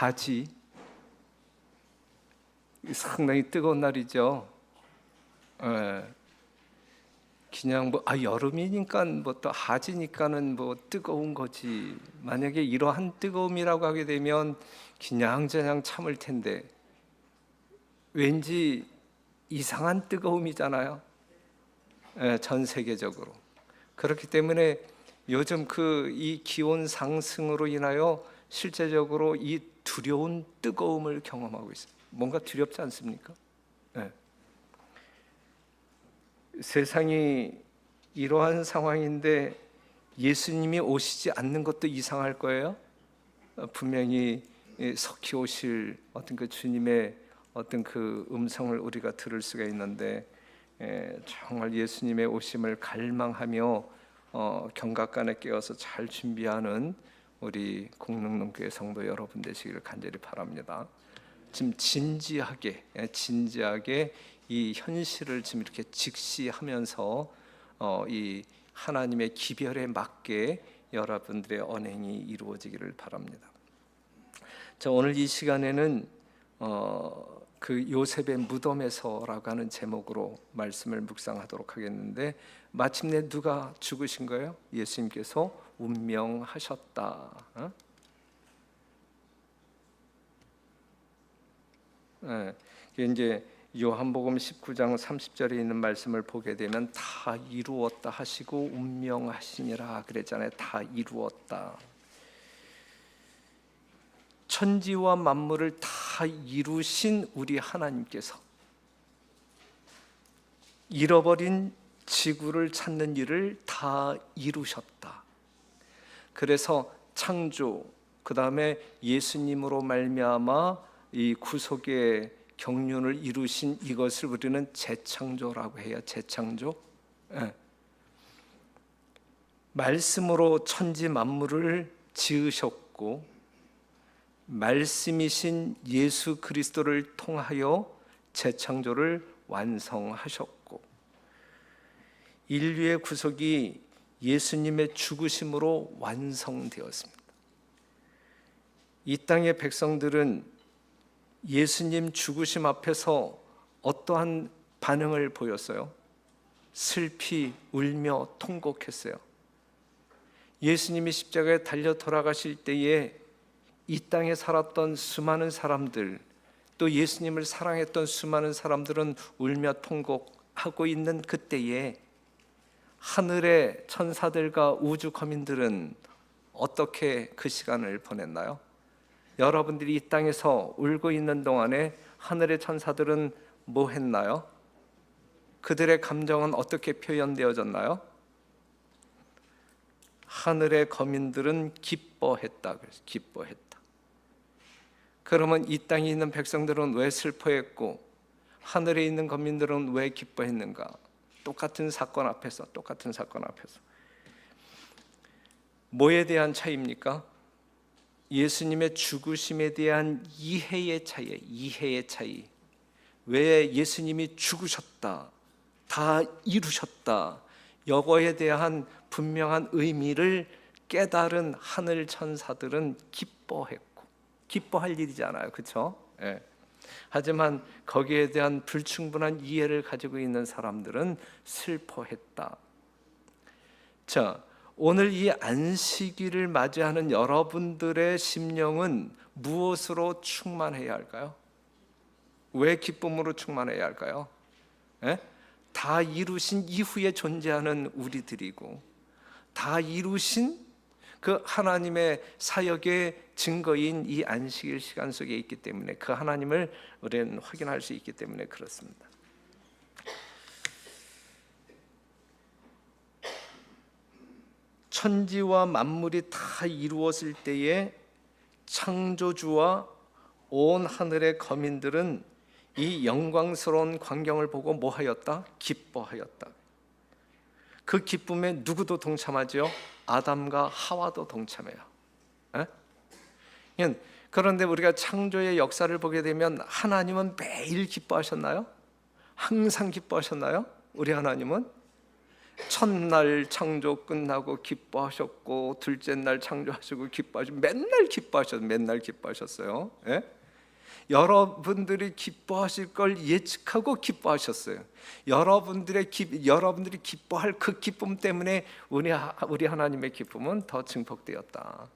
하지. 상당히 뜨거운 날이죠. 그냥 여름이니까 또 하지니까는 뜨거운 거지. 만약에 이러한 뜨거움이라고 하게 되면 그냥 참을 텐데 왠지 이상한 뜨거움이잖아요. 전 세계적으로. 그렇기 때문에 요즘 이 기온 상승으로 인하여 실제적으로 이 두려운 뜨거움을 경험하고 있어요. 뭔가 두렵지 않습니까? 세상이 이러한 상황인데 예수님이 오시지 않는 것도 이상할 거예요. 분명히 석히 오실 어떤 그 주님의 어떤 그 음성을 우리가 들을 수가 있는데, 정말 예수님의 오심을 갈망하며 경각간에 깨어서 잘 준비하는 우리 공릉농교회 성도 여러분 되시기를 간절히 바랍니다. 지금 진지하게 이 현실을 지금 이렇게 직시하면서 이 하나님의 기별에 맞게 여러분들의 언행이 이루어지기를 바랍니다. 자, 오늘 이 시간에는 그 요셉의 무덤에서라고 하는 제목으로 말씀을 묵상하도록 하겠는데, 마침내 누가 죽으신 거예요? 예수님께서 운명하셨다. 이제 요한복음 19장 30절에 있는 말씀을 보게 되면 다 이루었다 하시고 운명하시니라 그랬잖아요. 다 이루었다. 천지와 만물을 다 이루신 우리 하나님께서 잃어버린 지구를 찾는 일을 다 이루셨다. 그래서 창조, 그 다음에 예수님으로 말미암아 이 구속의 경륜을 이루신 이것을 우리는 재창조라고 해요. 재창조. 말씀으로 천지 만물을 지으셨고, 말씀이신 예수 그리스도를 통하여 재창조를 완성하셨고, 인류의 구속이 예수님의 죽으심으로 완성되었습니다. 이 땅의 백성들은 예수님 죽으심 앞에서 어떠한 반응을 보였어요? 슬피 울며 통곡했어요. 예수님이 십자가에 달려 돌아가실 때에 이 땅에 살았던 수많은 사람들, 또 예수님을 사랑했던 수많은 사람들은 울며 통곡하고 있는 그때에 하늘의 천사들과 우주 거민들은 어떻게 그 시간을 보냈나요? 여러분들이 이 땅에서 울고 있는 동안에 하늘의 천사들은 뭐 했나요? 그들의 감정은 어떻게 표현되어졌나요? 하늘의 거민들은 기뻐했다. 그래서 기뻐했다. 그러면 이 땅에 있는 백성들은 왜 슬퍼했고 하늘에 있는 거민들은 왜 기뻐했는가? 똑같은 사건 앞에서 뭐에 대한 차이입니까? 예수님의 죽으심에 대한 이해의 차이. 왜 예수님이 죽으셨다, 다 이루셨다, 이거에 대한 분명한 의미를 깨달은 하늘 천사들은 기뻐했고, 기뻐할 일이잖아요, 그렇죠? 하지만 거기에 대한 불충분한 이해를 가지고 있는 사람들은 슬퍼했다. 자, 오늘 이 안식일을 맞이하는 여러분들의 심령은 무엇으로 충만해야 할까요? 왜 기쁨으로 충만해야 할까요? 다 이루신 이후에 존재하는 우리들이고, 다 이루신 그 하나님의 사역의 증거인 이 안식일 시간 속에 있기 때문에, 그 하나님을 우리는 확인할 수 있기 때문에 그렇습니다. 천지와 만물이 다 이루었을 때에 창조주와 온 하늘의 거민들은 이 영광스러운 광경을 보고 뭐하였다? 기뻐하였다. 그 기쁨에 누구도 동참하죠? 아담과 하와도 동참해요. 그런데 우리가 창조의 역사를 보게 되면 하나님은 매일 기뻐하셨나요? 항상 기뻐하셨나요? 우리 하나님은? 첫날 창조 끝나고 기뻐하셨고, 둘째 날 창조하시고 기뻐하시고, 맨날 기뻐하셨어요. 예? 여러분들이 기뻐하실 걸 예측하고 기뻐하셨어요. 여러분들이 기뻐할 그 기쁨 때문에 우리 하나님의 기쁨은 더 증폭되었다.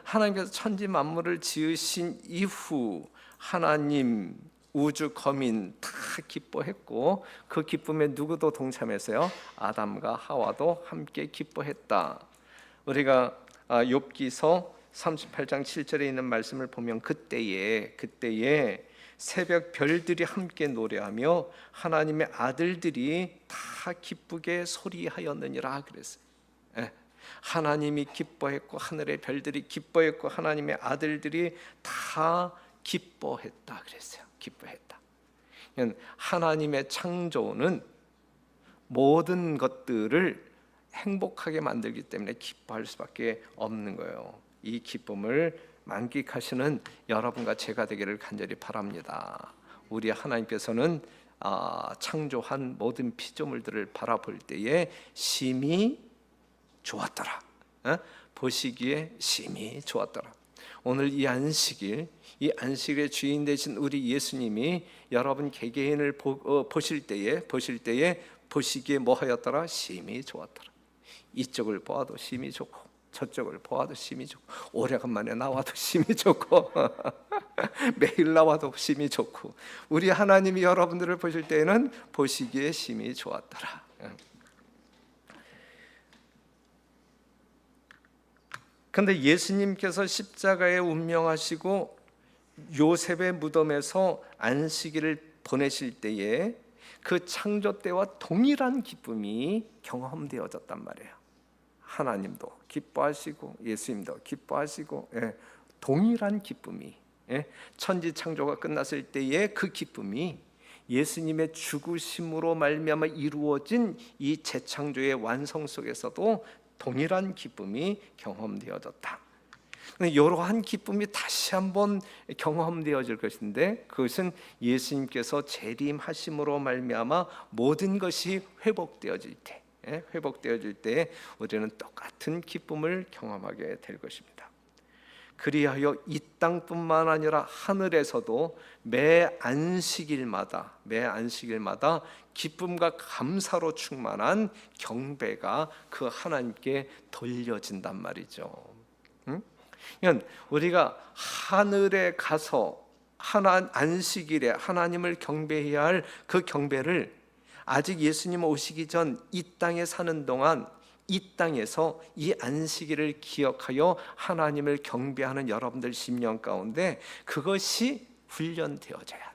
하나님께서 천지 만물을 지으신 이후 하나님, 우주 거민 다 기뻐했고, 그 기쁨에 누구도 동참해서요, 아담과 하와도 함께 기뻐했다. 우리가 욥기서 38장 7절에 있는 말씀을 보면 그때에 새벽 별들이 함께 노래하며 하나님의 아들들이 다 기쁘게 소리하였느니라 그랬어요. 예. 하나님이 기뻐했고, 하늘의 별들이 기뻐했고, 하나님의 아들들이 다 기뻐했다 그랬어요. 기뻐했다. 하나님의 창조는 모든 것들을 행복하게 만들기 때문에 기뻐할 수밖에 없는 거예요. 이 기쁨을 만끽하시는 여러분과 제가 되기를 간절히 바랍니다. 우리 하나님께서는 창조한 모든 피조물들을 바라볼 때에 심히 좋았더라. 보시기에 심히 좋았더라. 오늘 이 안식일의 주인 되신 우리 예수님이 여러분 개개인을 보실 때에 보시기에 뭐하였더라? 심히 좋았더라. 이쪽을 보아도 심히 좋고, 저쪽을 보아도 심히 좋고, 오래간만에 나와도 심히 좋고 매일 나와도 심히 좋고, 우리 하나님이 여러분들을 보실 때에는 보시기에 심히 좋았더라. 그런데 예수님께서 십자가에 운명하시고 요셉의 무덤에서 안식일을 보내실 때에 그 창조 때와 동일한 기쁨이 경험되어졌단 말이에요. 하나님도 기뻐하시고 예수님도 기뻐하시고, 동일한 기쁨이, 천지 창조가 끝났을 때의 그 기쁨이 예수님의 죽으심으로 말미암아 이루어진 이 재창조의 완성 속에서도 동일한 기쁨이 경험되어졌다. 이러한 기쁨이 다시 한번 경험되어질 것인데, 그것은 예수님께서 재림하심으로 말미암아 모든 것이 회복되어질 때 우리는 똑같은 기쁨을 경험하게 될 것입니다. 그리하여 이 땅뿐만 아니라 하늘에서도 매 안식일마다 기쁨과 감사로 충만한 경배가 그 하나님께 돌려진단 말이죠. 우리가 하늘에 가서 안식일에 하나님을 경배해야 할 그 경배를 아직 예수님 오시기 전 이 땅에 사는 동안 이 땅에서 이 안식일을 기억하여 하나님을 경배하는 여러분들 심령 가운데 그것이 훈련되어져야 돼요.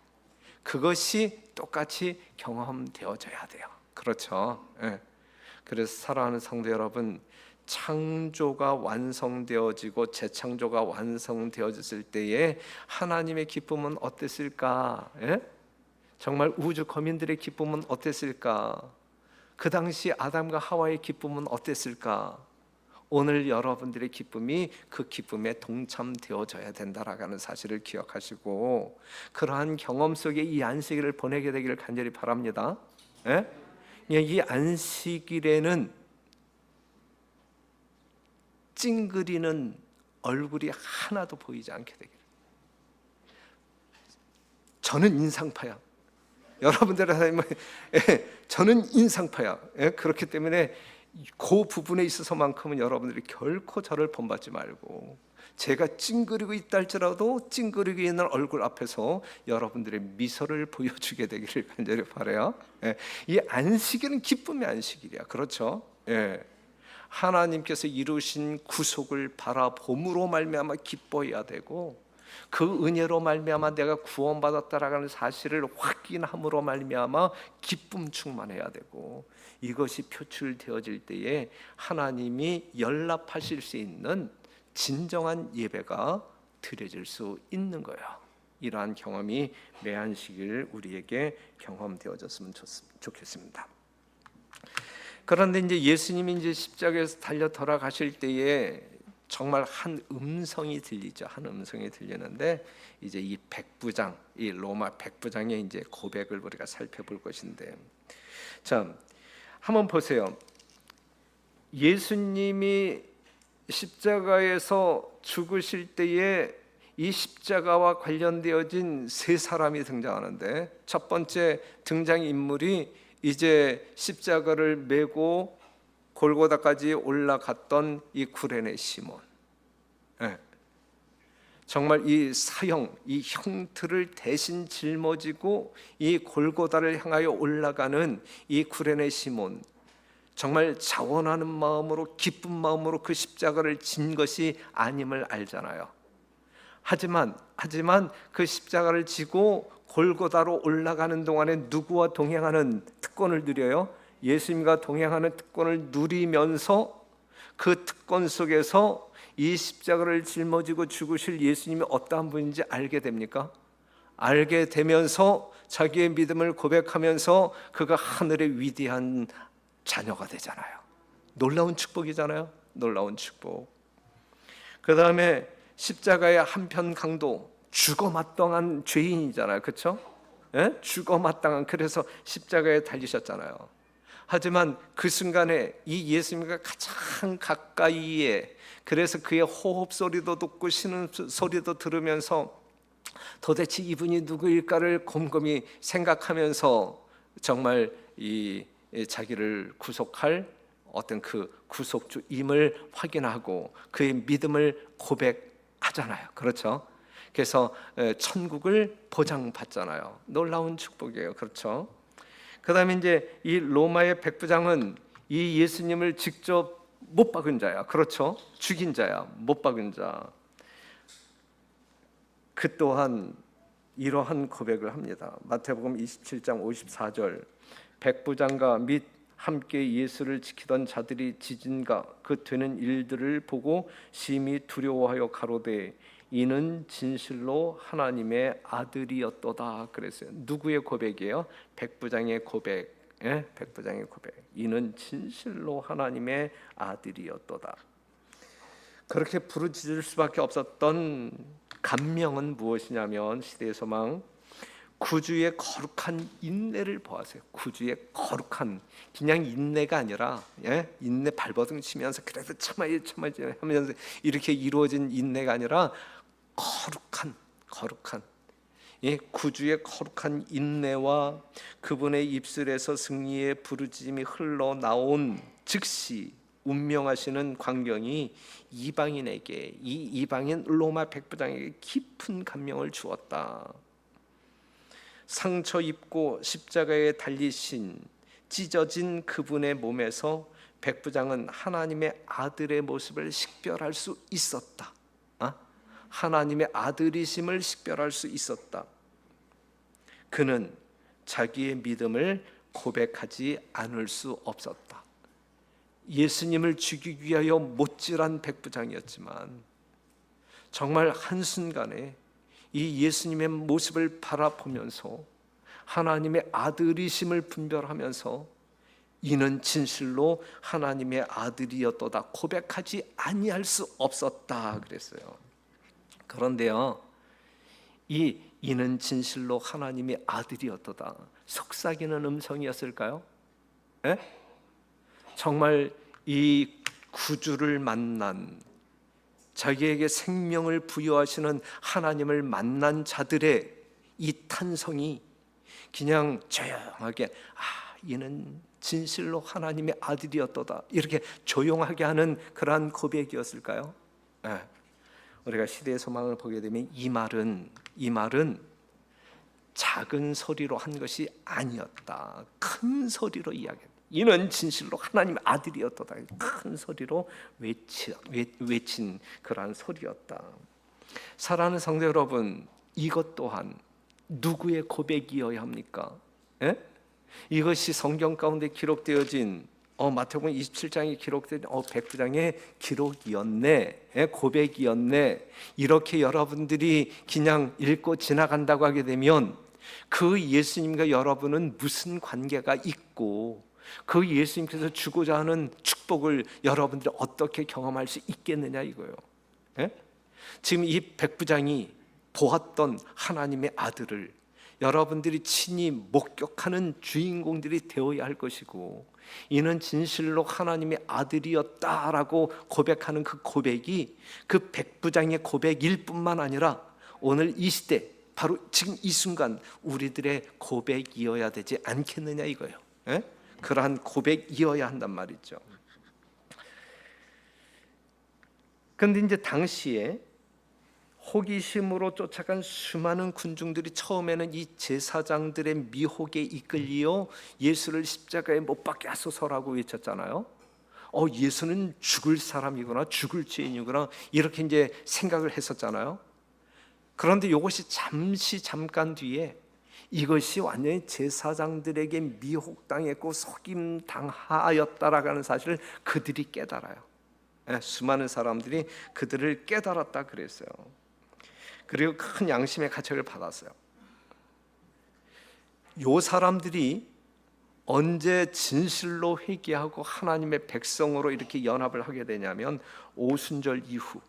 그것이 똑같이 경험되어져야 돼요. 그렇죠? 그래서 사랑하는 성도 여러분, 창조가 완성되어지고 재창조가 완성되어졌을 때에 하나님의 기쁨은 어땠을까? 정말 우주 거민들의 기쁨은 어땠을까? 그 당시 아담과 하와의 기쁨은 어땠을까? 오늘 여러분들의 기쁨이 그 기쁨에 동참되어져야 된다라는 사실을 기억하시고, 그러한 경험 속에 이 안식일을 보내게 되기를 간절히 바랍니다. 이 안식일에는 찡그리는 얼굴이 하나도 보이지 않게 되기를. 저는 인상파야. 여러분들의 하나님은 저는 인상파야. 그렇기 때문에 그 부분에 있어서만큼은 여러분들이 결코 저를 본받지 말고, 제가 찡그리고 있다 할지라도 찡그리고 있는 얼굴 앞에서 여러분들의 미소를 보여주게 되기를 간절히 바라요. 이 안식일은 기쁨의 안식일이야. 그렇죠? 하나님께서 이루신 구속을 바라봄으로 말미암아 기뻐해야 되고, 그 은혜로 말미암아 내가 구원받았다라는 사실을 확인함으로 말미암아 기쁨 충만해야 되고, 이것이 표출되어질 때에 하나님이 연락하실 수 있는 진정한 예배가 드려질 수 있는 거예요. 이러한 경험이 매 안식일 우리에게 경험되어졌으면 좋겠습니다. 그런데 이제 예수님이 이제 십자가에서 달려 돌아가실 때에 정말 한 음성이 들리죠. 한 음성이 들리는데, 이제 이 백부장, 이 로마 백부장의 이제 고백을 우리가 살펴볼 것인데, 자, 한번 보세요. 예수님이 십자가에서 죽으실 때에 이 십자가와 관련되어진 세 사람이 등장하는데, 첫 번째 등장인물이 이제 십자가를 메고 골고다까지 올라갔던 이 구레네 시몬. 네. 정말 이 사형, 이 형틀을 대신 짊어지고 이 골고다를 향하여 올라가는 이 구레네 시몬, 정말 자원하는 마음으로, 기쁜 마음으로 그 십자가를 진 것이 아님을 알잖아요. 하지만 그 십자가를 지고 골고다로 올라가는 동안에 누구와 동행하는 특권을 누려요? 예수님과 동행하는 특권을 누리면서 그 특권 속에서 이 십자가를 짊어지고 죽으실 예수님이 어떠한 분인지 알게 됩니까? 알게 되면서 자기의 믿음을 고백하면서 그가 하늘의 위대한 자녀가 되잖아요. 놀라운 축복이잖아요. 놀라운 축복. 그 다음에 십자가의 한편 강도, 죽어마땅한 죄인이잖아요. 그렇죠? 예? 죽어마땅한, 그래서 십자가에 달리셨잖아요. 하지만 그 순간에 이 예수님과 가장 가까이에, 그래서 그의 호흡 소리도 듣고 쉬는 소리도 들으면서 도대체 이분이 누구일까를 곰곰이 생각하면서 정말 이 자기를 구속할 어떤 그 구속주임을 확인하고 그의 믿음을 고백하잖아요. 그렇죠? 그래서 천국을 보장받잖아요. 놀라운 축복이에요. 그렇죠? 그 다음에 이제 이 로마의 백부장은 이 예수님을 직접 못 박은 자야. 그렇죠? 죽인 자야. 못 박은 자. 그 또한 이러한 고백을 합니다. 마태복음 27장 54절, 백부장과 및 함께 예수를 지키던 자들이 지진과 그 되는 일들을 보고 심히 두려워하여 가로되 이는 진실로 하나님의 아들이었도다 그랬어요. 누구의 고백이에요? 백부장의 고백. 예? 백부장의 고백. 이는 진실로 하나님의 아들이었도다. 그렇게 부르짖을 수밖에 없었던 감명은 무엇이냐면, 시대의 소망, 구주의 거룩한 인내를 보았어요. 구주의 거룩한, 그냥 인내가 아니라, 예? 인내 발버둥 치면서 그래도 참아야지 하면서 이렇게 이루어진 인내가 아니라 거룩한 예, 구주의 거룩한 인내와 그분의 입술에서 승리의 부르짖음이 흘러나온 즉시 운명하시는 광경이 이방인에게, 이 이방인 로마 백부장에게 깊은 감명을 주었다. 상처 입고 십자가에 달리신 찢어진 그분의 몸에서 백부장은 하나님의 아들의 모습을 식별할 수 있었다. 하나님의 아들이심을 식별할 수 있었다. 그는 자기의 믿음을 고백하지 않을 수 없었다. 예수님을 죽이기 위하여 못질한 백부장이었지만 정말 한순간에 이 예수님의 모습을 바라보면서 하나님의 아들이심을 분별하면서 이는 진실로 하나님의 아들이었도다 고백하지 아니할 수 없었다 그랬어요. 그런데요, 이는 진실로 하나님의 아들이었도다, 속삭이는 음성이었을까요? 에? 정말 이 구주를 만난, 자기에게 생명을 부여하시는 하나님을 만난 자들의 이 탄성이 그냥 조용하게 이는 진실로 하나님의 아들이었도다 이렇게 조용하게 하는 그러한 고백이었을까요? 네. 우리가 시대의 소망을 보게 되면 이 말은 작은 소리로 한 것이 아니었다. 큰 소리로 이야기했다. 이는 진실로 하나님의 아들이었도다. 큰 소리로 외친 그러한 소리였다. 사랑하는 성도 여러분, 이것 또한 누구의 고백이어야 합니까? 예? 이것이 성경 가운데 기록되어진 마태복음 27장에 기록된 백부장의 기록이었네, 고백이었네, 이렇게 여러분들이 그냥 읽고 지나간다고 하게 되면 그 예수님과 여러분은 무슨 관계가 있고 그 예수님께서 주고자 하는 축복을 여러분들이 어떻게 경험할 수 있겠느냐 이거예요. 예? 지금 이 백부장이 보았던 하나님의 아들을 여러분들이 친히 목격하는 주인공들이 되어야 할 것이고, 이는 진실로 하나님의 아들이었다라고 고백하는 그 고백이 그 백부장의 고백일 뿐만 아니라 오늘 이 시대, 바로 지금 이 순간 우리들의 고백이어야 되지 않겠느냐 이거예요. 예? 그러한 고백이어야 한단 말이죠. 그런데 이제 당시에 호기심으로 쫓아간 수많은 군중들이 처음에는 이 제사장들의 미혹에 이끌려 예수를 십자가에 못 박게 하소서라고 외쳤잖아요. 예수는 죽을 사람이구나, 죽을 죄인이구나, 이렇게 이제 생각을 했었잖아요. 그런데 이것이 잠깐 뒤에 이것이 완전히 제사장들에게 미혹당했고 속임당하였다라는 사실을 그들이 깨달아요. 수많은 사람들이 그들을 깨달았다 그랬어요. 그리고 큰 양심의 가책을 받았어요. 요 사람들이 언제 진실로 회개하고 하나님의 백성으로 이렇게 연합을 하게 되냐면 오순절 이후,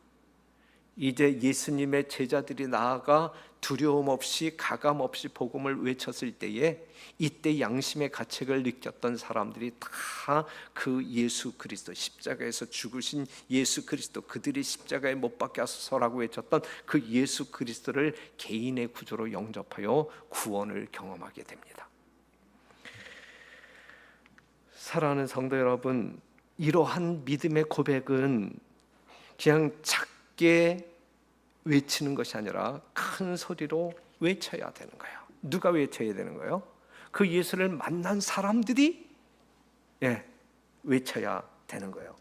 이제 예수님의 제자들이 나아가 두려움 없이 가감 없이 복음을 외쳤을 때에, 이때 양심의 가책을 느꼈던 사람들이 다 그 예수 그리스도, 십자가에서 죽으신 예수 그리스도, 그들이 십자가에 못 박게 하소서라고 외쳤던 그 예수 그리스도를 개인의 구주로 영접하여 구원을 경험하게 됩니다. 사랑하는 성도 여러분, 이러한 믿음의 고백은 그냥 작게 외치는 것이 아니라 큰 소리로 외쳐야 되는 거예요. 누가 외쳐야 되는 거예요? 그 예수를 만난 사람들이 외쳐야 되는 거예요.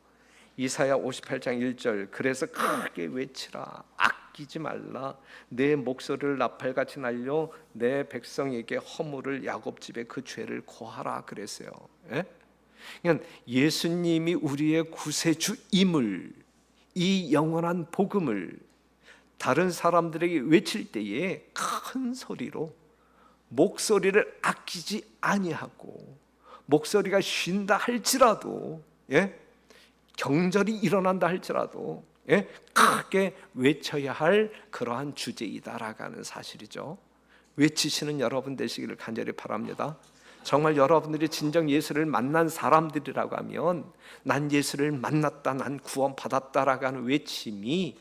이사야 58장 1절, 그래서 크게 외치라, 아끼지 말라, 내 목소리를 나팔같이 날려 내 백성에게 허물을, 야곱 집에 그 죄를 고하라 그랬어요. 그러니까 예수님이 우리의 구세주임을, 이 영원한 복음을 다른 사람들에게 외칠 때에 큰 소리로, 목소리를 아끼지 아니하고, 목소리가 쉰다 할지라도, 경절이 일어난다 할지라도 크게 외쳐야 할 그러한 주제이다라는 사실이죠. 외치시는 여러분 되시기를 간절히 바랍니다. 정말 여러분들이 진정 예수를 만난 사람들이라고 하면, 난 예수를 만났다, 난 구원받았다라고 하는 외침이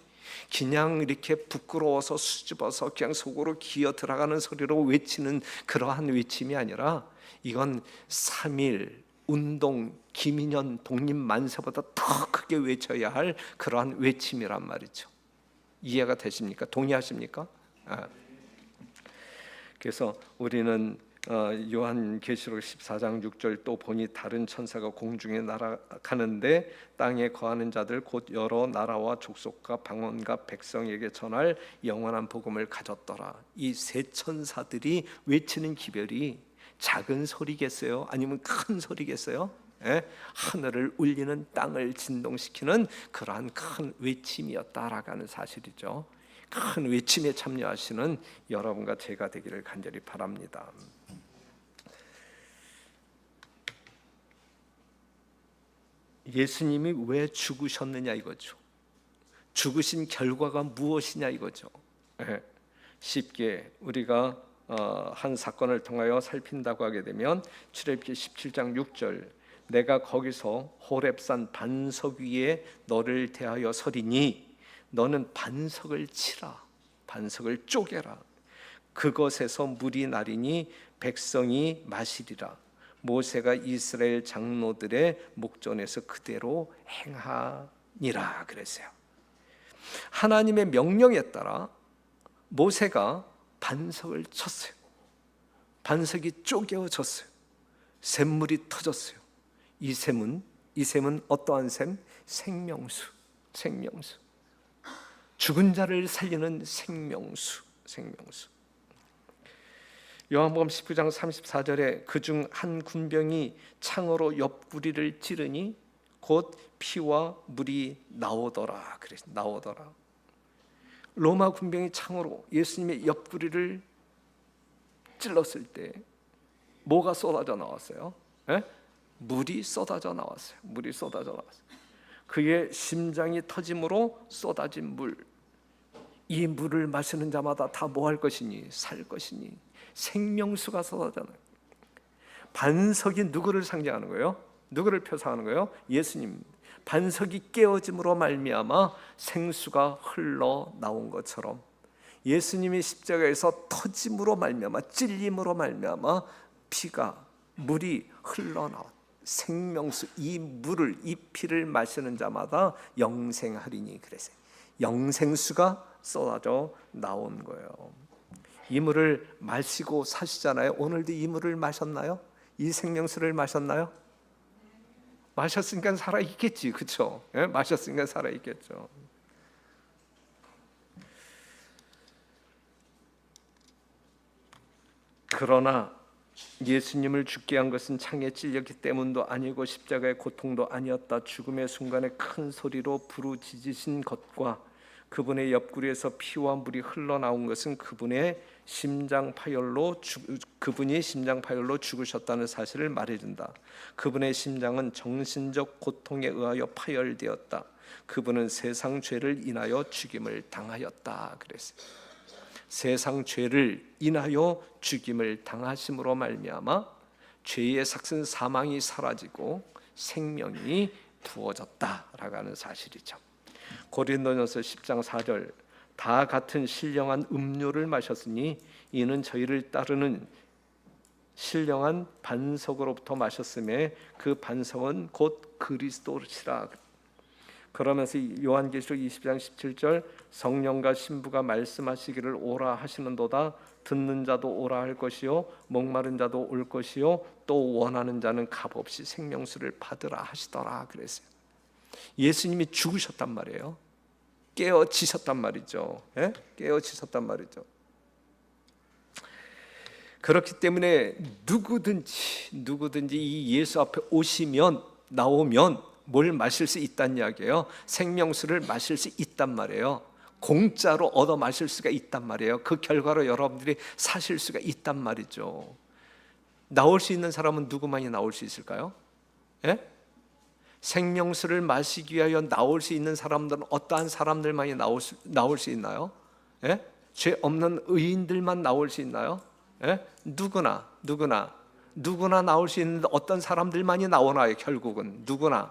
그냥 이렇게 부끄러워서 수줍어서 그냥 속으로 기어 들어가는 소리로 외치는 그러한 외침이 아니라, 이건 3.1 운동, 김인현 독립만세보다 더 크게 외쳐야 할 그러한 외침이란 말이죠. 이해가 되십니까? 동의하십니까? 그래서 우리는 요한계시록 14장 6절 또 보니 다른 천사가 공중에 날아가는데 땅에 거하는 자들 곧 여러 나라와 족속과 방언과 백성에게 전할 영원한 복음을 가졌더라. 이 세 천사들이 외치는 기별이 작은 소리겠어요? 아니면 큰 소리겠어요? 하늘을 울리는, 땅을 진동시키는 그러한 큰 외침이었다라고 하는 사실이죠. 큰 외침에 참여하시는 여러분과 제가 되기를 간절히 바랍니다. 예수님이 왜 죽으셨느냐 이거죠. 죽으신 결과가 무엇이냐 이거죠. 쉽게 우리가 한 사건을 통하여 살핀다고 하게 되면 출애굽기 17장 6절, 내가 거기서 호렙산 반석 위에 너를 대하여 서리니 너는 반석을 치라, 반석을 쪼개라, 그것에서 물이 나리니 백성이 마시리라. 모세가 이스라엘 장로들의 목전에서 그대로 행하니라 그랬어요. 하나님의 명령에 따라 모세가 반석을 쳤어요. 반석이 쪼개어졌어요. 샘물이 터졌어요. 이 샘은 어떠한 샘? 생명수. 죽은 자를 살리는 생명수. 요한복음 19장 34절에 그중 한 군병이 창으로 옆구리를 찌르니 곧 피와 물이 나오더라. 그래서 나오더라. 로마 군병이 창으로 예수님의 옆구리를 찔렀을 때 뭐가 쏟아져 나왔어요? 물이 쏟아져 나왔어요. 그의 심장이 터짐으로 쏟아진 물. 이 물을 마시는 자마다 다 뭐 할 것이니? 살 것이니. 생명수가 쏟아잖아요. 반석이 누구를 상징하는 거예요? 누구를 표상하는 거예요? 예수님. 반석이 깨어짐으로 말미암아 생수가 흘러 나온 것처럼 예수님이 십자가에서 터짐으로 말미암아, 찔림으로 말미암아 물이 흘러나온 생명수, 이 물을, 이 피를 마시는 자마다 영생하리니. 그래서 영생수가 쏟아져 나온 거예요. 이 물을 마시고 사시잖아요. 오늘도 이 물을 마셨나요? 이 생명수를 마셨나요? 마셨으니까 살아있겠지, 그렇죠? 예? 마셨으니까 살아있겠죠. 그러나 예수님을 죽게 한 것은 창에 찔렸기 때문도 아니고 십자가의 고통도 아니었다. 죽음의 순간에 큰 소리로 부르짖으신 것과 그분의 옆구리에서 피와 물이 흘러나온 것은 그분이 심장파열로 죽으셨다는 사실을 말해준다. 그분의 심장은 정신적 고통에 의하여 파열되었다. 그분은 세상 죄를 인하여 죽임을 당하였다. 그랬어요. 세상 죄를 인하여 죽임을 당하심으로 말미암아 죄의 삭슨 사망이 사라지고 생명이 부어졌다라고 하는 사실이죠. 고린도전서 10장 4절, 다 같은 신령한 음료를 마셨으니 이는 저희를 따르는 신령한 반석으로부터 마셨음에 그 반석은 곧 그리스도시라. 그러면서 요한계시록 20장 17절, 성령과 신부가 말씀하시기를 오라 하시는도다. 듣는 자도 오라 할 것이요 목마른 자도 올 것이요 또 원하는 자는 값없이 생명수를 받으라 하시더라. 그랬어요. 예수님이 죽으셨단 말이에요. 깨어지셨단 말이죠. 예? 깨어지셨단 말이죠. 그렇기 때문에 누구든지 이 예수 앞에 나오면 뭘 마실 수 있다는 이야기예요. 생명수를 마실 수 있단 말이에요. 공짜로 얻어 마실 수가 있단 말이에요. 그 결과로 여러분들이 사실 수가 있단 말이죠. 나올 수 있는 사람은 누구만이 나올 수 있을까요? 예? 생명수를 마시기 위하여 나올 수 있는 사람들은 어떠한 사람들만이 나올 수 있나요? 예? 죄 없는 의인들만 나올 수 있나요? 예? 누구나 나올 수 있는데 어떤 사람들만이 나오나요? 결국은 누구나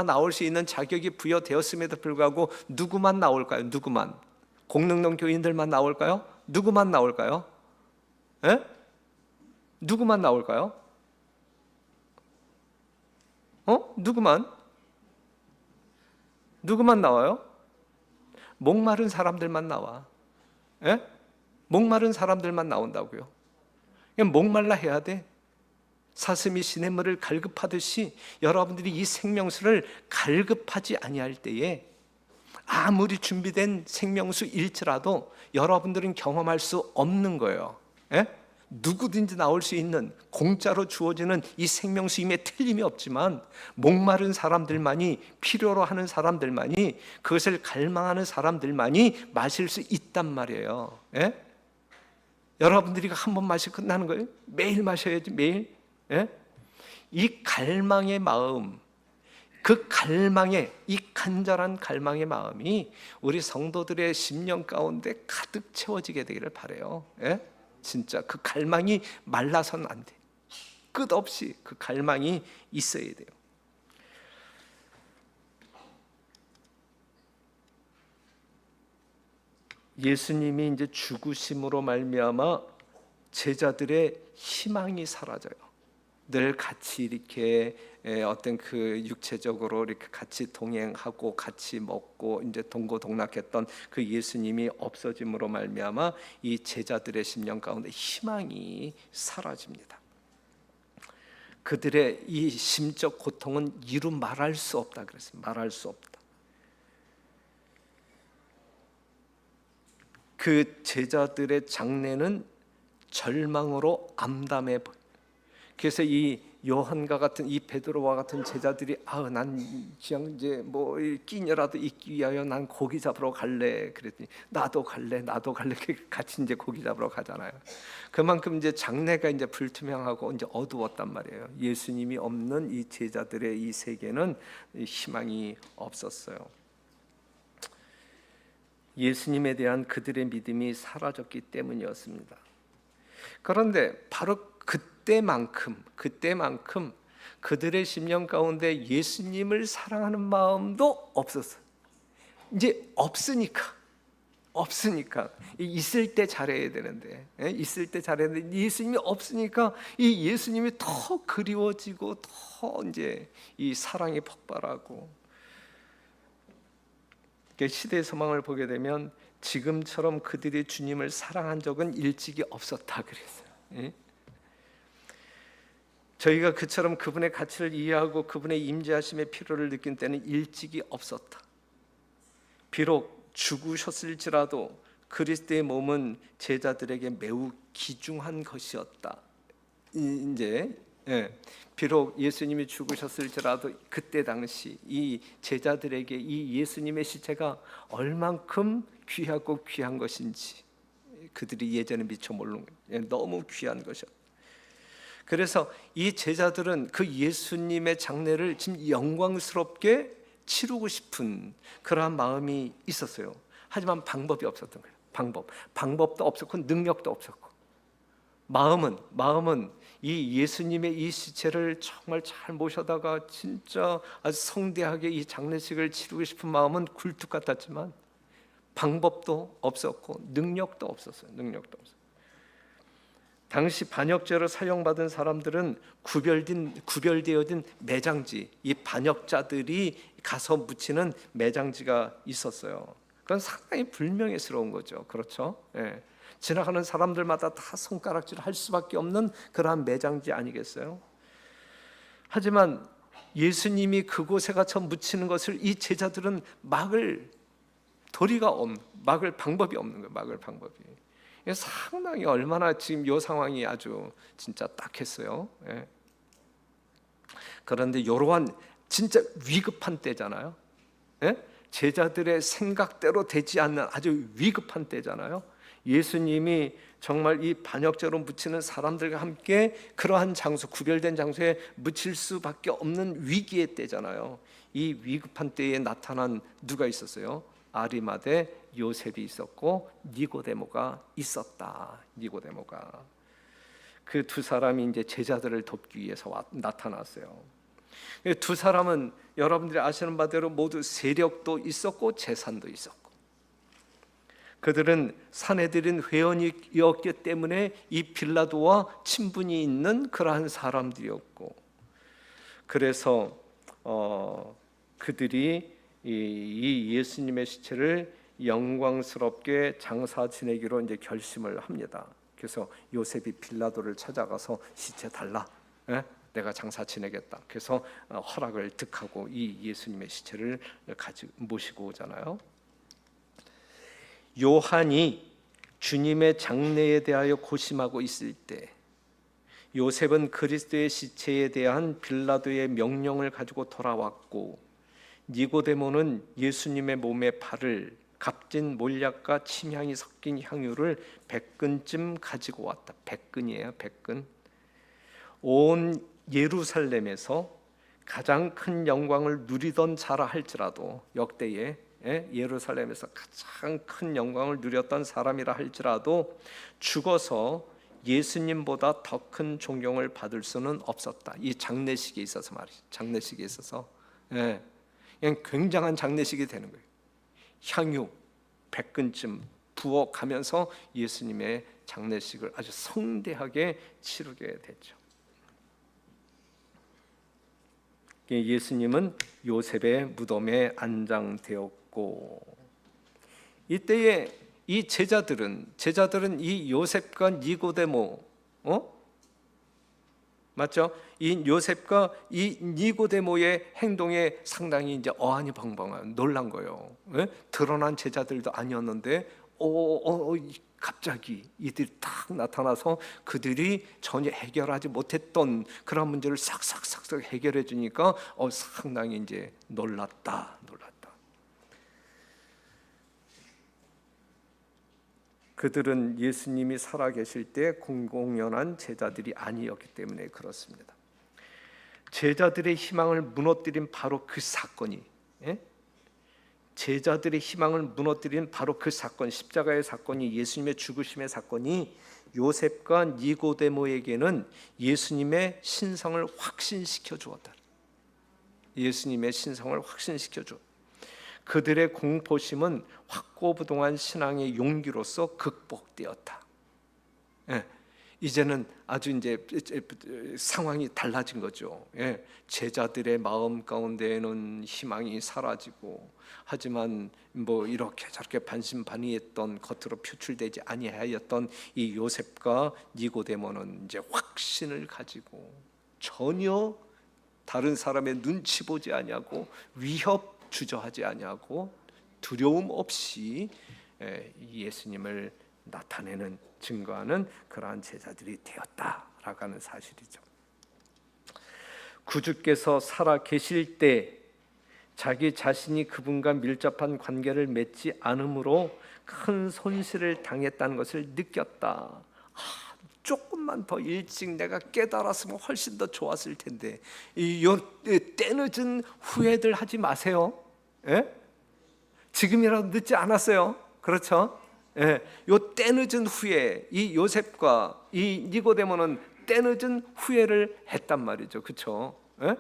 나올 수 있는 자격이 부여되었음에도 불구하고 누구만 나올까요? 누구만? 공능동 교인들만 나올까요? 누구만 나올까요? 예? 누구만 나올까요? 누구만 나와요? 목마른 사람들만 나와. 예? 목마른 사람들만 나온다고요. 그냥 목말라 해야 돼. 사슴이 시냇물을 갈급하듯이 여러분들이 이 생명수를 갈급하지 아니할 때에 아무리 준비된 생명수일지라도 여러분들은 경험할 수 없는 거예요. 예? 누구든지 나올 수 있는 공짜로 주어지는 이 생명수임에 틀림이 없지만 목마른 사람들만이, 필요로 하는 사람들만이, 그것을 갈망하는 사람들만이 마실 수 있단 말이에요. 예? 여러분들이 한 번 마시고 끝나는 거예요? 매일 마셔야지, 매일. 예? 이 갈망의 마음, 이 간절한 갈망의 마음이 우리 성도들의 심령 가운데 가득 채워지게 되기를 바라요. 예? 진짜 그 갈망이 말라서는 안 돼. 끝없이 그 갈망이 있어야 돼요. 예수님이 이제 죽으심으로 말미암아 제자들의 희망이 사라져요. 늘 같이 이렇게 어떤 그 육체적으로 이렇게 같이 동행하고 같이 먹고 이제 동고동락했던 그 예수님이 없어짐으로 말미암아 이 제자들의 심령 가운데 희망이 사라집니다. 그들의 이 심적 고통은 이루 말할 수 없다 그랬습니다. 말할 수 없다. 그 제자들의 장래는 절망으로 암담해 보여. 그래서 이 요한과 같은 이 베드로와 같은 제자들이 난 그냥 이제 뭐 끼녀라도 있기 위하여 난 고기 잡으러 갈래. 그랬더니 나도 갈래. 같이 이제 고기 잡으러 가잖아요. 그만큼 이제 장래가 이제 불투명하고 이제 어두웠단 말이에요. 예수님이 없는 이 제자들의 이 세계는 희망이 없었어요. 예수님에 대한 그들의 믿음이 사라졌기 때문이었습니다. 그런데 바로 그때만큼 그들의 심령 가운데 예수님을 사랑하는 마음도 없었어요. 이제 없으니까 있을 때 잘해야 되는데, 있을 때 잘해야 되는데 예수님이 없으니까 이 예수님이 더 그리워지고 더 이제 이 사랑이 폭발하고. 시대의 소망을 보게 되면 지금처럼 그들이 주님을 사랑한 적은 일찍이 없었다 그랬어요. 저희가 그처럼 그분의 가치를 이해하고 그분의 임재하심의 필요를 느낀 때는 일찍이 없었다. 비록 죽으셨을지라도 그리스도의 몸은 제자들에게 매우 귀중한 것이었다. 이제 비록 예수님이 죽으셨을지라도 그때 당시 이 제자들에게 이 예수님의 시체가 얼만큼 귀하고 귀한 것인지 그들이 예전에 미처 모르는 거예요. 너무 귀한 것이었다. 그래서 이 제자들은 그 예수님의 장례를 지금 영광스럽게 치르고 싶은 그러한 마음이 있었어요. 하지만 방법이 없었던 거예요. 방법도 없었고 능력도 없었고, 마음은 이 예수님의 이 시체를 정말 잘 모셔다가 진짜 아주 성대하게 이 장례식을 치르고 싶은 마음은 굴뚝 같았지만 방법도 없었고 능력도 없었어요. 당시 반역죄로 사형받은 사람들은 구별되어진 매장지, 이 반역자들이 가서 묻히는 매장지가 있었어요. 그건 상당히 불명예스러운 거죠. 그렇죠? 지나가는 사람들마다 다 손가락질 할 수밖에 없는 그러한 매장지 아니겠어요? 하지만 예수님이 그곳에 가서 묻히는 것을 이 제자들은 막을 방법이 없는 거예요. 막을 방법이. 상당히 얼마나 지금 이 상황이 아주 진짜 딱했어요. 그런데 이러한 진짜 위급한 때잖아요. 제자들의 생각대로 되지 않는 아주 위급한 때잖아요. 예수님이 정말 이 반역죄로 묻히는 사람들과 함께 그러한 장소, 구별된 장소에 묻힐 수밖에 없는 위기의 때잖아요. 이 위급한 때에 나타난 누가 있었어요? 아리마대 요셉이 있었고 니고데모가 있었다. 니고데모가 그 두 사람이 이제 제자들을 돕기 위해서 나타났어요. 두 사람은 여러분들이 아시는 바대로 모두 세력도 있었고 재산도 있었고, 그들은 사내들인 회원이었기 때문에 이 빌라도와 친분이 있는 그러한 사람들이었고, 그래서 그들이 이 예수님의 시체를 영광스럽게 장사 지내기로 이제 결심을 합니다. 그래서 요셉이 빌라도를 찾아가서 시체 달라, 내가 장사 지내겠다. 그래서 허락을 득하고 이 예수님의 시체를 모시고 오잖아요. 요한이 주님의 장례에 대하여 고심하고 있을 때 요셉은 그리스도의 시체에 대한 빌라도의 명령을 가지고 돌아왔고, 니고데모는 예수님의 몸에 발을 값진 몰약과 침향이 섞인 향유를 100근쯤 가지고 왔다. 100근이에요. 100근. 온 예루살렘에서 가장 큰 영광을 누리던 자라 할지라도, 역대에 예루살렘에서 가장 큰 영광을 누렸던 사람이라 할지라도 죽어서 예수님보다 더 큰 존경을 받을 수는 없었다. 이 장례식에 있어서 말이죠. 장례식에 있어서 그냥 굉장한 장례식이 되는 거예요. 향유 100근쯤 부어가면서 예수님의 장례식을 아주 성대하게 치르게 됐죠. 예수님은 요셉의 무덤에 안장되었고, 이때에 이 제자들은 이 요셉과 니고데모, 맞죠? 이 요셉과 이 니고데모의 행동에 상당히 이제 어안이벙벙한 놀란 거예요. 드러난 제자들도 아니었는데 갑자기 이들이 딱 나타나서 그들이 전혀 해결하지 못했던 그런 문제를 싹싹싹 해결해 주니까 상당히 이제 놀랐다. 그들은 예수님이 살아계실 때 공공연한 제자들이 아니었기 때문에 그렇습니다. 제자들의 희망을 무너뜨린 바로 그 사건이 제자들의 희망을 무너뜨린 바로 그 사건, 십자가의 사건이, 예수님의 죽으심의 사건이 요셉과 니고데모에게는 예수님의 신성을 확신시켜 주었다. 예수님의 신성을 확신시켜 주. 그들의 공포심은 확고부동한 신앙의 용기로서 극복되었다. 예, 이제는 아주 이제 상황이 달라진 거죠. 예, 제자들의 마음 가운데에는 희망이 사라지고, 하지만 뭐 이렇게 저렇게 반신반의했던, 겉으로 표출되지 아니하였던 이 요셉과 니고데모는 이제 확신을 가지고 전혀 다른 사람의 눈치 보지 아니하고 위협 주저하지 아니하고 두려움 없이 예수님을 나타내는, 증거하는 그러한 제자들이 되었다라고 하는 사실이죠. 구주께서 살아 계실 때 자기 자신이 그분과 밀접한 관계를 맺지 않으므로 큰 손실을 당했다는 것을 느꼈다. 조금만 더 일찍 내가 깨달았으면 훨씬 더 좋았을 텐데, 때늦은 후회들 하지 마세요. 예? 지금이라도 늦지 않았어요. 그렇죠? 예, 요 때늦은 후회, 이 요셉과 이 니고데모는 때늦은 후회를 했단 말이죠. 그렇죠? 예?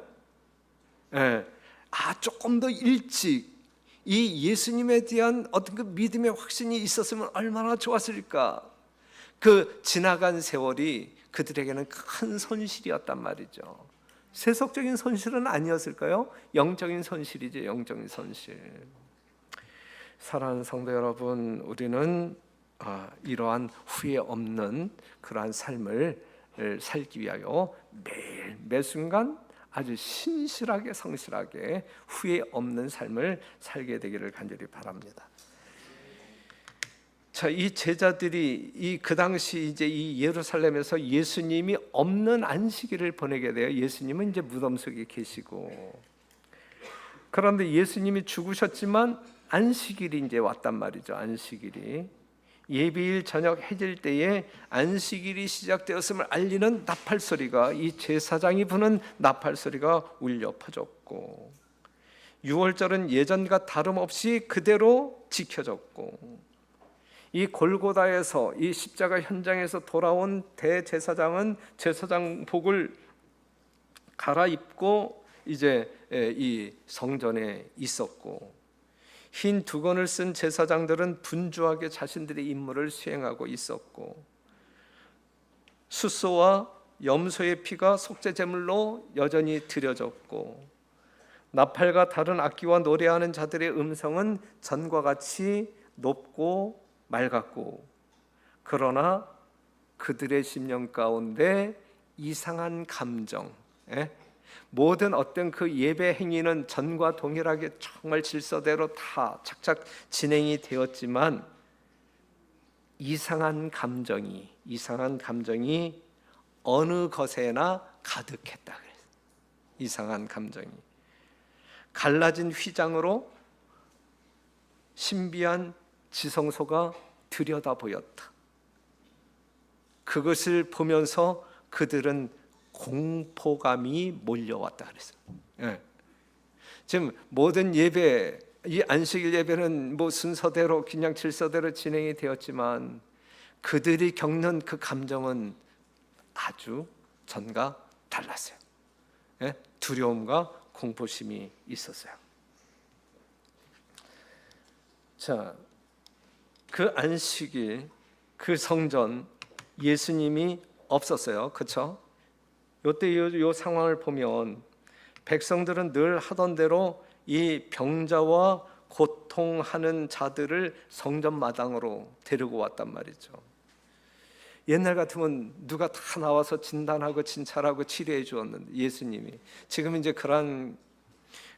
예. 조금 더 일찍 이 예수님에 대한 어떤 그 믿음의 확신이 있었으면 얼마나 좋았을까. 그 지나간 세월이 그들에게는 큰 손실이었단 말이죠. 세속적인 손실은 아니었을까요? 영적인 손실이죠. 영적인 손실. 사랑하는 성도 여러분, 우리는 이러한 후회 없는 그러한 삶을 살기 위하여 매일 매순간 아주 신실하게 성실하게 후회 없는 삶을 살게 되기를 간절히 바랍니다. 자, 이 제자들이 그 당시 이제 이 예루살렘에서 예수님이 없는 안식일을 보내게 돼요. 예수님은 이제 무덤 속에 계시고, 그런데 예수님이 죽으셨지만 안식일이 이제 왔단 말이죠. 안식일이 예비일 저녁 해질 때에 안식일이 시작되었음을 알리는 나팔 소리가, 이 제사장이 부는 나팔 소리가 울려 퍼졌고, 유월절은 예전과 다름없이 그대로 지켜졌고, 이 골고다에서, 이 십자가 현장에서 돌아온 대제사장은 제사장복을 갈아입고 이제 이 성전에 있었고, 흰 두건을 쓴 제사장들은 분주하게 자신들의 임무를 수행하고 있었고, 숫소와 염소의 피가 속죄제물로 여전히 드려졌고, 나팔과 다른 악기와 노래하는 자들의 음성은 전과 같이 높고 맑았고, 그러나 그들의 심령 가운데 이상한 감정, 모든 어떤 그 예배 행위는 전과 동일하게 정말 질서대로 다 착착 진행이 되었지만, 이상한 감정이 어느 것에나 가득했다. 이상한 감정이 갈라진 휘장으로 신비한 지성소가 들여다 보였다. 그것을 보면서 그들은 공포감이 몰려왔다 그랬어요. 예. 지금 모든 예배, 이 안식일 예배는 뭐 순서대로 그냥 질서대로 진행이 되었지만, 그들이 겪는 그 감정은 아주 전과 달랐어요. 예? 두려움과 공포심이 있었어요. 자, 그 안식일, 그 성전, 예수님이 없었어요. 그렇죠? 이때 요 상황을 보면 백성들은 늘 하던 대로 이 병자와 고통하는 자들을 성전 마당으로 데리고 왔단 말이죠. 옛날 같으면 누가 다 나와서 진단하고 진찰하고 치료해 주었는데, 예수님이 지금 이제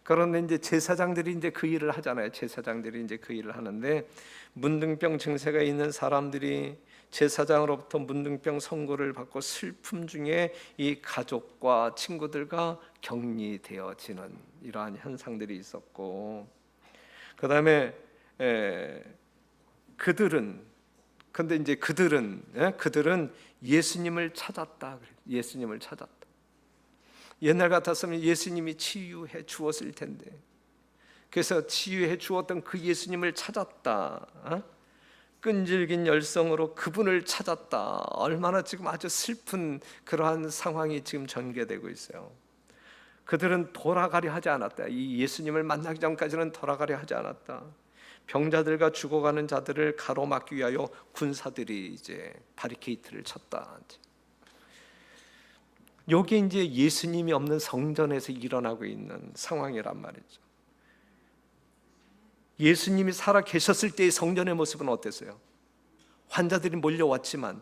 그런데 이제 제사장들이 이제 그 일을 하잖아요. 제사장들이 이제 그 일을 하는데, 문둥병 증세가 있는 사람들이 제사장으로부터 문둥병 선고를 받고 슬픔 중에 이 가족과 친구들과 격리되어지는 이러한 현상들이 있었고, 그다음에 그들은 예수님을 찾았다. 예수님을 찾았다. 옛날 같았으면 예수님이 치유해 주었을 텐데, 그래서 치유해 주었던 그 예수님을 찾았다. 끈질긴 열성으로 그분을 찾았다. 얼마나 지금 아주 슬픈 그러한 상황이 지금 전개되고 있어요. 그들은 돌아가려 하지 않았다. 이 예수님을 만나기 전까지는 돌아가려 하지 않았다. 병자들과 죽어가는 자들을 가로막기 위하여 군사들이 이제 바리케이트를 쳤다. 여기 이제 예수님이 없는 성전에서 일어나고 있는 상황이란 말이죠. 예수님이 살아 계셨을 때의 성전의 모습은 어땠어요? 환자들이 몰려왔지만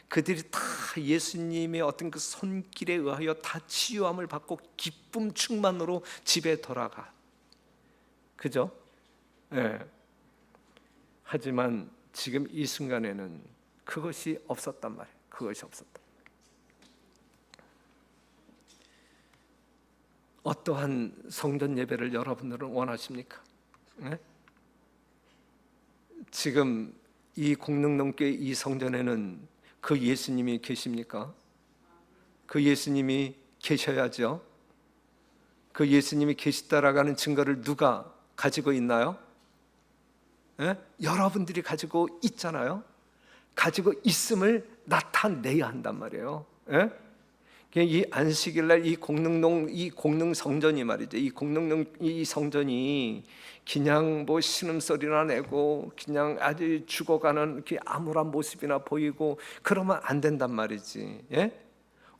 그들이 다 예수님의 어떤 그 손길에 의하여 다 치유함을 받고 기쁨 충만으로 집에 돌아가. 그죠? 네. 하지만 지금 이 순간에는 그것이 없었단 말이에요. 그것이 없었다. 어떠한 성전 예배를 여러분들은 원하십니까? 네? 지금 이 공릉동교회 이 성전에는 그 예수님이 계십니까? 그 예수님이 계셔야죠. 그 예수님이 계시다라고 하는 증거를 누가 가지고 있나요? 예? 여러분들이 가지고 있잖아요. 가지고 있음을 나타내야 한단 말이에요. 예? 이 안식일날 이 공릉동 이 공릉성전이 말이죠. 이 공릉동 이 성전이 그냥 뭐 신음소리나 내고 그냥 아주 죽어가는 이렇게 암울한 모습이나 보이고 그러면 안 된단 말이지. 예?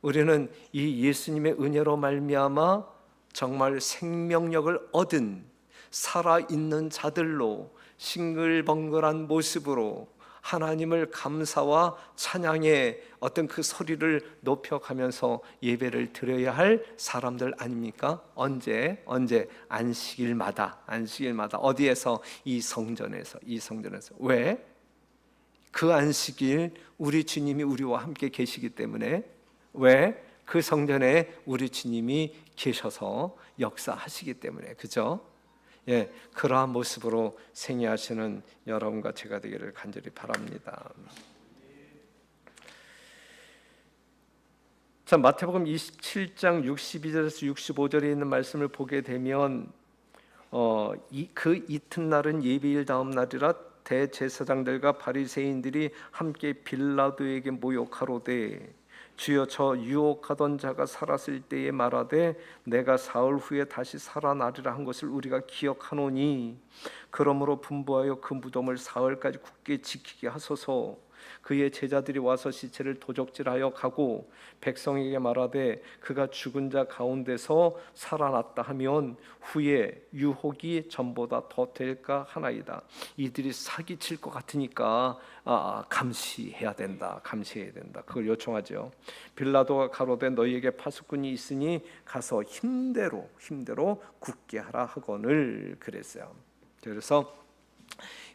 우리는 이 예수님의 은혜로 말미암아 정말 생명력을 얻은 살아있는 자들로 싱글벙글한 모습으로 하나님을 감사와 찬양의 어떤 그 소리를 높여가면서 예배를 드려야 할 사람들 아닙니까? 언제 안식일마다 어디에서? 이 성전에서. 왜? 그 안식일 우리 주님이 우리와 함께 계시기 때문에. 왜? 그 성전에 우리 주님이 계셔서 역사하시기 때문에. 그죠? 예, 그러한 모습으로 생애하시는 여러분과 제가 되기를 간절히 바랍니다. 자, 마태복음 27장 62절에서 65절에 있는 말씀을 보게 되면 그 이튿날은 예배일 다음 날이라 대제사장들과 바리새인들이 함께 빌라도에게 모욕하로되 주여 저 유혹하던 자가 살았을 때에 말하되 내가 사흘 후에 다시 살아나리라 한 것을 우리가 기억하노니 그러므로 분부하여 그 무덤을 사흘까지 굳게 지키게 하소서. 그의 제자들이 와서 시체를 도적질하여 가고 백성에게 말하되 그가 죽은 자 가운데서 살아났다 하면 후에 유혹이 전보다 더 될까 하나이다. 이들이 사기칠 것 같으니까 감시해야 된다. 그걸 요청하죠. 빌라도가 가로되 너희에게 파수꾼이 있으니 가서 힘대로 굳게 하라 하거늘 그랬어요. 그래서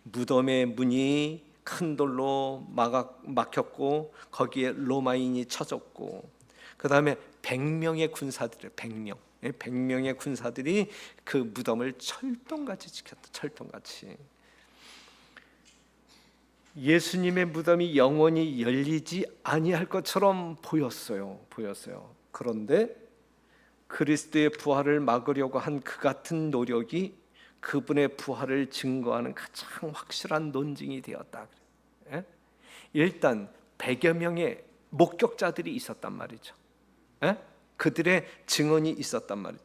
무덤의 문이 큰 돌로 막혔고 거기에 로마인이 쳐졌고 그 다음에 100명의 군사들이 100명의 군사들이 그 무덤을 철동같이 지켰다. 철동같이. 예수님의 무덤이 영원히 열리지 아니할 것처럼 보였어요. 그런데 그리스도의 부활을 막으려고 한 그 같은 노력이 그분의 부활을 증거하는 가장 확실한 논증이 되었다. 일단 100여 명의 목격자들이 있었단 말이죠. 그들의 증언이 있었단 말이죠.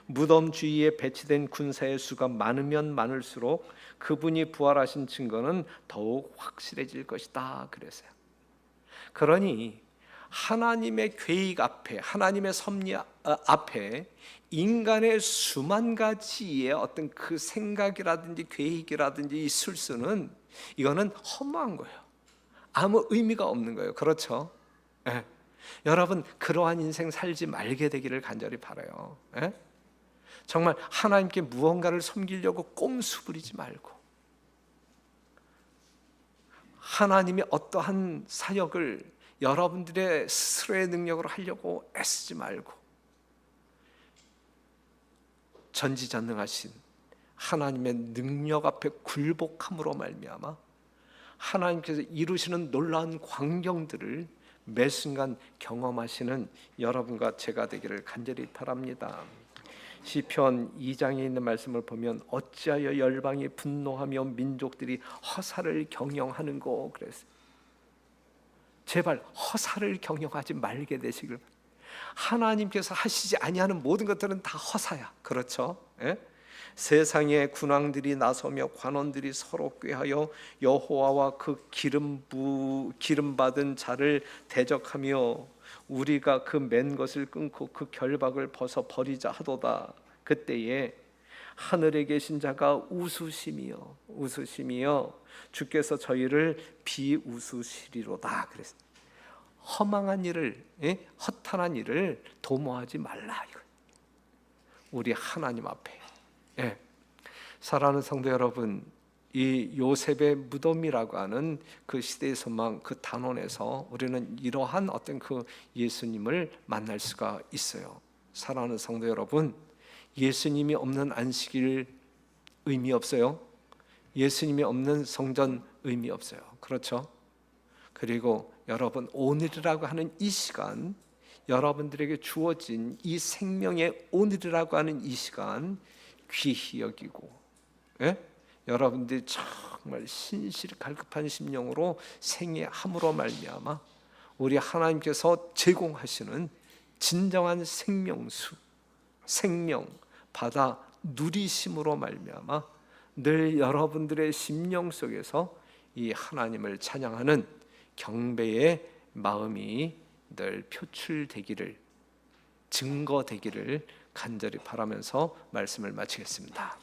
무덤 주위에 배치된 군사의 수가 많으면 많을수록 그분이 부활하신 증거는 더욱 확실해질 것이다 그랬어요. 그러니 하나님의 계획 앞에, 하나님의 섭리 앞에 인간의 수만 가지의 어떤 그 생각이라든지 계획이라든지 있을 수는 이거는 허무한 거예요. 아무 의미가 없는 거예요. 그렇죠? 예. 여러분 그러한 인생 살지 말게 되기를 간절히 바라요. 예? 정말 하나님께 무언가를 섬기려고 꼼수 부리지 말고 하나님의 어떠한 사역을 여러분들의 스스로의 능력으로 하려고 애쓰지 말고 전지전능하신 하나님의 능력 앞에 굴복함으로 말미암아 하나님께서 이루시는 놀라운 광경들을 매 순간 경험하시는 여러분과 제가 되기를 간절히 바랍니다. 시편 2장에 있는 말씀을 보면 어찌하여 열방이 분노하며 민족들이 허사를 경영하는고 그랬어요. 제발 허사를 경영하지 말게 되시길. 하나님께서 하시지 아니하는 모든 것들은 다 허사야. 그렇죠? 예? 세상의 군왕들이 나서며 관원들이 서로 꾀하여 여호와와 그 기름 받은 자를 대적하며 우리가 그 맨 것을 끊고 그 결박을 벗어 버리자 하도다. 그때에 하늘에 계신 자가 웃으시며 주께서 저희를 비웃으시리로다. 그랬어요. 허망한 일을, 허탄한 일을 도모하지 말라. 우리 하나님 앞에. 사랑하는 성도 여러분, 이 요셉의 무덤이라고 하는 그 시대의 소망, 그 단원에서 우리는 이러한 어떤 그 예수님을 만날 수가 있어요. 사랑하는 성도 여러분, 예수님이 없는 안식일 의미 없어요. 예수님이 없는 성전 의미 없어요. 그렇죠? 그리고 여러분, 오늘이라고 하는 이 시간, 여러분들에게 주어진 이 생명의 오늘이라고 하는 이 시간 귀히 여기고, 여러분들이 정말 신실히 갈급한 심령으로 생애함으로 말미암아 우리 하나님께서 제공하시는 진정한 생명수, 생명 받아 누리심으로 말미암아 늘 여러분들의 심령 속에서 이 하나님을 찬양하는 경배의 마음이 늘 표출되기를, 증거되기를 간절히 바라면서 말씀을 마치겠습니다.